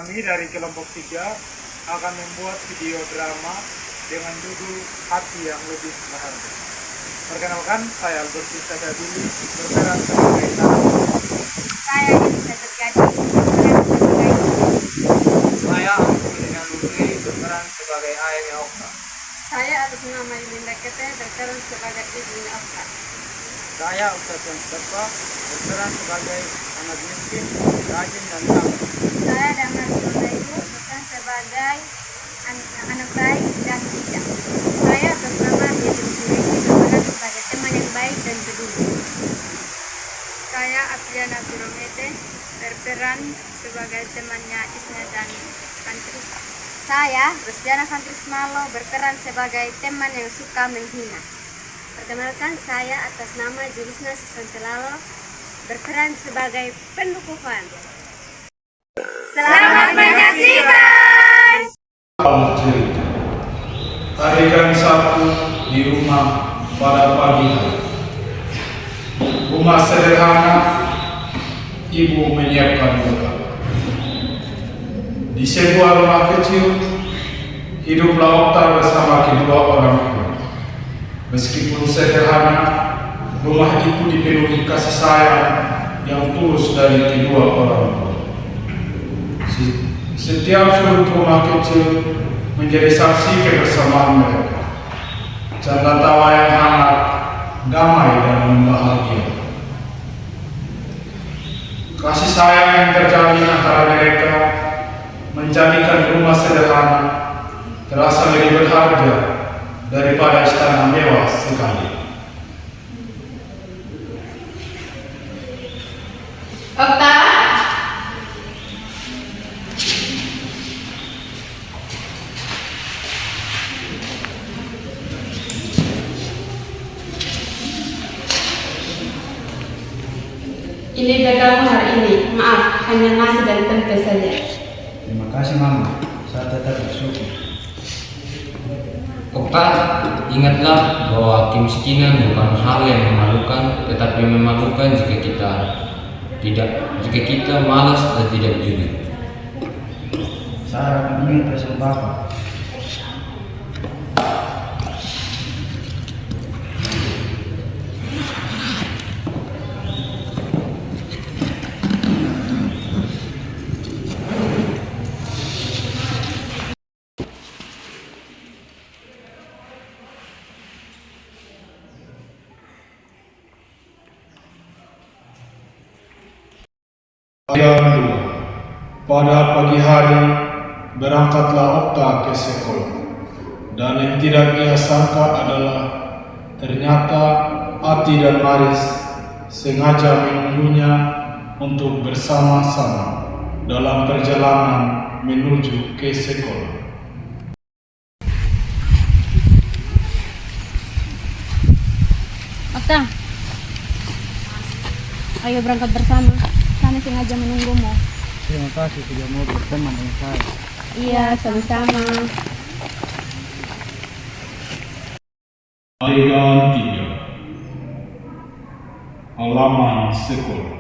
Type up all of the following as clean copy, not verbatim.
Kami dari kelompok 3 akan membuat video drama dengan judul Hati yang Lebih Berharga. Perkenalkan, saya Albertus Sadabili, berperan sebagai Nana. Saya Yunisa Terjadi, berperan sebagai Saya Amelia Nutri, berperan sebagai ayahnya Okta. Saya atas nama Yulinda Kete, berperan sebagai ibunya Okta. Saya Ustadz Mustafa, berperan sebagai anak miskin, rajin dan taat. Saya Damar Sulaiman, berperan sebagai anak baik dan bijak. Saya atas nama Yedin Sureki, berperan sebagai teman yang baik dan peduli. Saya Apriana Turomete, berperan sebagai temannya Isna dan Fantri. Saya Rusdiana Fantrismalo, berperan sebagai teman yang suka menghina. Perkenalkan, saya atas nama Julisna Susantelalo, berperan sebagai pendukung Fan. Selamat menyaksikan! Cerita. Hari kami Sabtu di rumah pada pagi hari. Rumah sederhana, ibu menyiapkan bekal. Di sebuah rumah kecil, hiduplah Okta bersama kedua orang tua. Meskipun sederhana, rumah itu dipenuhi kasih sayang yang tulus dari kedua orang tua. Setiap sudut rumah kecil menjadi saksi kebersamaan mereka. Canda tawa yang hangat, damai dan membahagiakan. Kasih sayang yang terjalin antara mereka menjadikan rumah sederhana terasa lebih berharga daripada istana mewah sekali. Okta, ini bekalmu hari ini. Maaf, hanya nasi dan tempe saja. Terima kasih Mama, saya tetap bersyukur. Okta, ingatlah bahwa kemiskinan bukan hal yang memalukan, tetapi memalukan jika kita malas dan tidak jujur. Saya akan ingat pesan Bapak. Yang 2. Pada pagi hari berangkatlah Okta ke sekolah, dan yang tidak ia sangka adalah ternyata Ati dan Maris sengaja menunggunya untuk bersama-sama dalam perjalanan menuju ke sekolah. Okta, ayo berangkat bersama. Kami sengaja menunggumu. Terima kasih sudah mau berteman dengan saya. Iya, sama-sama. Adegan 3. Halaman sekolah.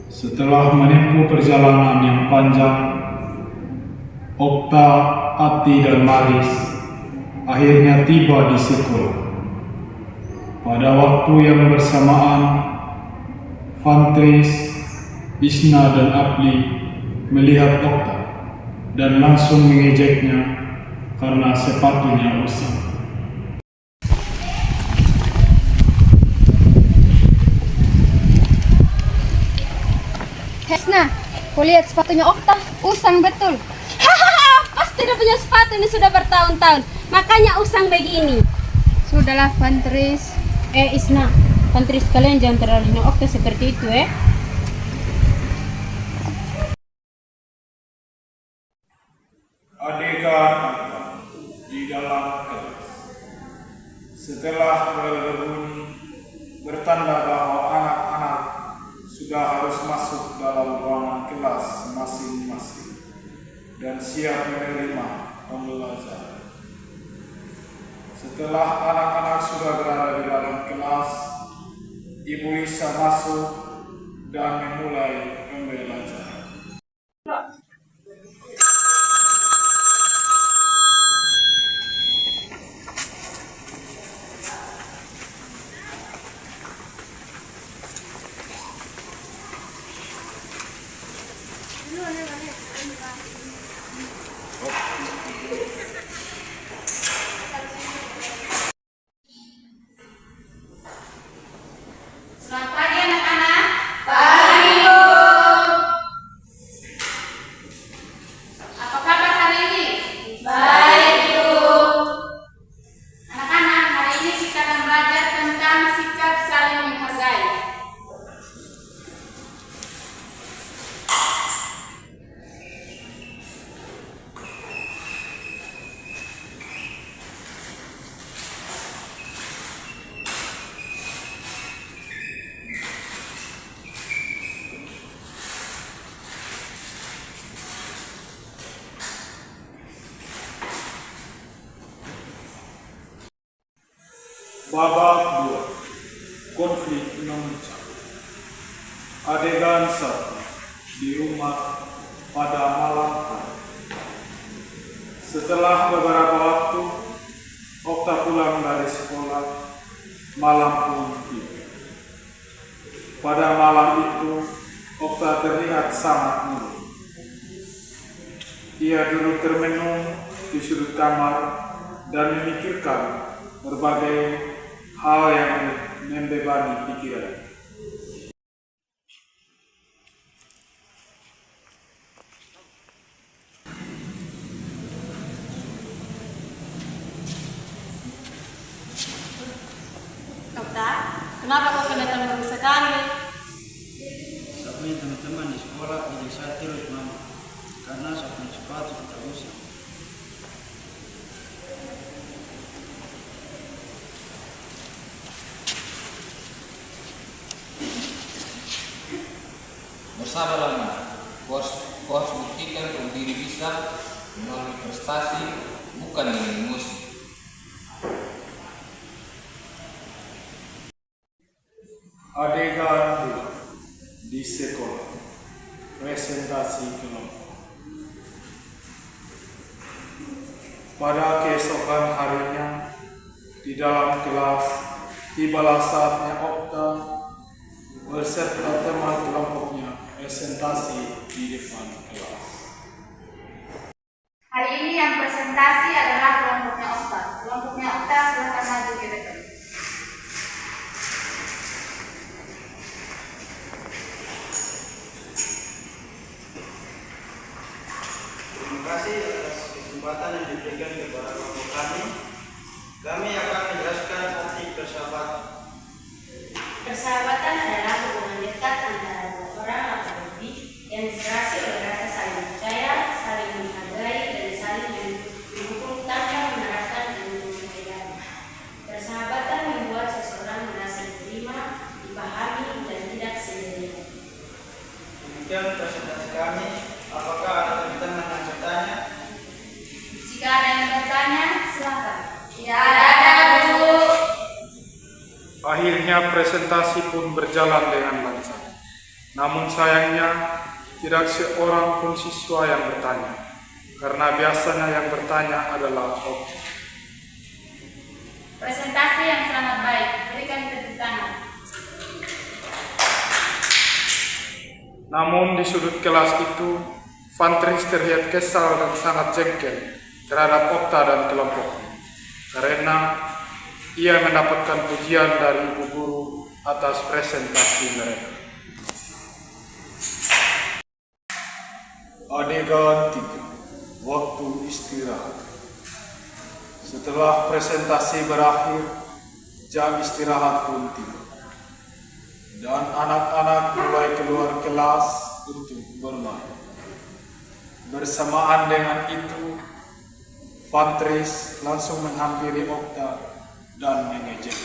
Setelah menempuh perjalanan yang panjang, Okta, Ati, dan Maris akhirnya tiba di sekolah. Pada waktu yang bersamaan, Fantris, Isna, dan Apli melihat Okta dan langsung mengejeknya karena sepatunya rusak. Hesna, kulihat sepatunya Okta, usang betul. Hahaha, pasti dia punya sepatu ini sudah bertahun-tahun, makanya usang begini. Sudahlah, Fantris. Isna, Fantris kalian jangan terlalu hina Okta seperti itu Adegan di dalam kelas. Setelah bel berbunyi bertanda bahwa anak-anak sudah harus masuk dalam ruangan kelas masing-masing dan siap menerima pembelajaran. Setelah anak-anak sudah berada di dalam kelas, Ibu Lisa masuk dan memulai pembelajaran. Babak 2. Konflik memuncak. Adegan 1. Di rumah pada malam hari. Setelah beberapa waktu, Okta pulang dari sekolah. Malam pun tiba. Pada malam itu, Okta terlihat sangat murung. Ia duduk termenung di sudut kamar dan memikirkan berbagai hal yang membebani pikiran. Okta, kenapa kau kelihatan bagus sekali? Saya punya teman-teman di sekolah jadi saya terus mama. Karena saya punya sepatu tidak usah. Bersabarlah Nak. Kau harus buktikan kalau diri bisa melalui prestasi, bukan dengan emosi. Adegan 2. Di sekolah. Presentasi kelompok. Pada keesokan harinya, di dalam kelas, tibalah saatnya Okta beserta teman kelompoknya presentasi di depan kelas. Hari ini yang presentasi adalah kelompoknya Okta. Kelompoknya Okta silakan maju ke depan. Terima kasih atas kesempatan yang diberikan kepada kelompok kami. Kami akan menjelaskan arti persahabatan. Persahabatan adalah hubungan dekat antara dua orang atau lebih yang diserasi oleh rasa saling percaya, saling menghargai, dan saling mendukung tanpa menerapkan ilmu perbedaan. Persahabatan membuat seseorang merasa diterima, dipahami, dan tidak sendirian. Demikian presentasi kami. Apakah ada teman-teman yang bertanya? Jika ada yang bertanya, silakan. Tidak ada, Bu. Akhirnya presentasi pun berjalan dengan lancar. Namun sayangnya tidak seorang pun siswa yang bertanya, karena biasanya yang bertanya adalah Okta. Presentasi yang sangat baik. Berikan tepuk tangan. Namun di sudut kelas itu, Fantris terlihat kesal dan sangat jengkel terhadap Okta dan kelompoknya, karena ia mendapatkan pujian dari ibu guru atas presentasi mereka. Adegan 3. Waktu istirahat. Setelah presentasi berakhir, jam istirahat pun tiba. Dan anak-anak mulai keluar kelas untuk bermain. Bersamaan dengan itu, Fantris langsung menghampiri Okta dan mengejek.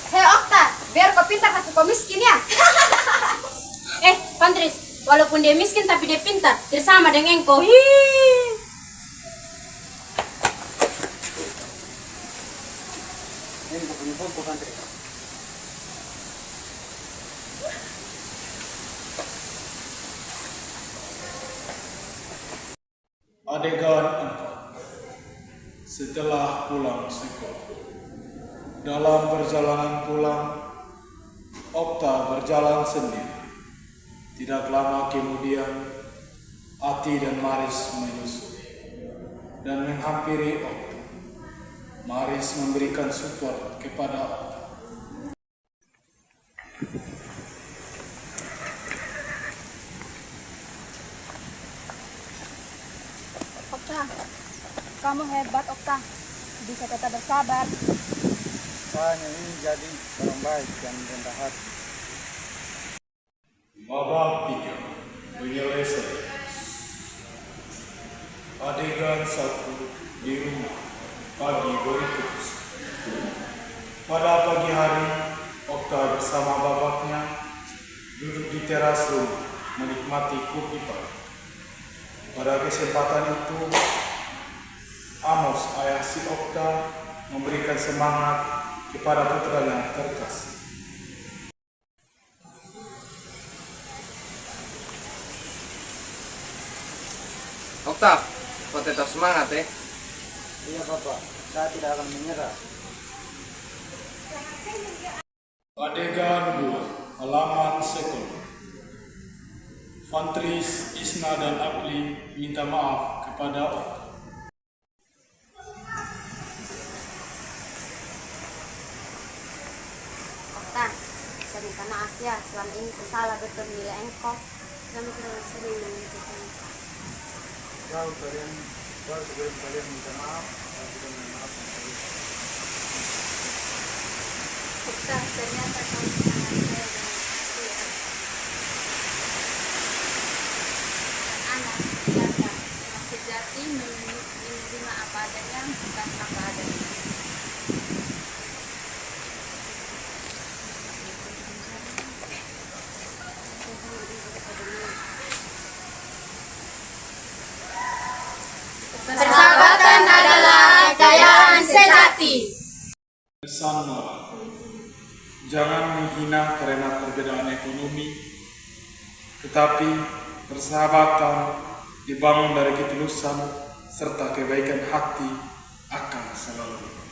Hei Okta, biar kau pintar tapi kau miskin ya. Fantris, walaupun dia miskin tapi dia pintar, tidak sama dengan engkau. Ini bukan buku Fantri. Adegan 4. Setelah pulang sekolah. Dalam perjalanan pulang, Okta berjalan sendiri. Tidak lama kemudian, Ati dan Maris menyusul dan menghampiri Okta. Maris memberikan support kepada Okta. Okta, kamu hebat Okta. Bisa tetap bersabar. Saya ingin jadi orang baik dan rendah hati. Babak 3. Penyelesaian. Adegan 1 di rumah pagi berikutnya. Pada pagi hari, Okta bersama babaknya duduk di teras rumah menikmati kopi pagi. Pada kesempatan itu, Amos, ayah si Okta, memberikan semangat kepada putranya terkasih. Okta, kau tetap semangat ya. Iya Bapak, saya tidak akan menyerah. Adegan 2, halaman sekolah. Fantris, Isna, dan Apli minta maaf kepada Okta. Okta, saya minta maaf ya, selama ini saya salah betul menilai engkau. Kami terlalu sering menunjukkan engkau. Kalau sebelum kalian minta maaf, saya tidak minta maaf sama kalian. Okta, ternyata kamu sangat kaya dan setia. Dan anak biasa, yang sejati menerima apa adanya, bukan apa adanya. Persahabatan adalah kekayaan sejati. Pesan moral: jangan menghina karena perbedaan ekonomi, tetapi persahabatan dibangun dari ketulusan serta kebaikan hati akan selalu.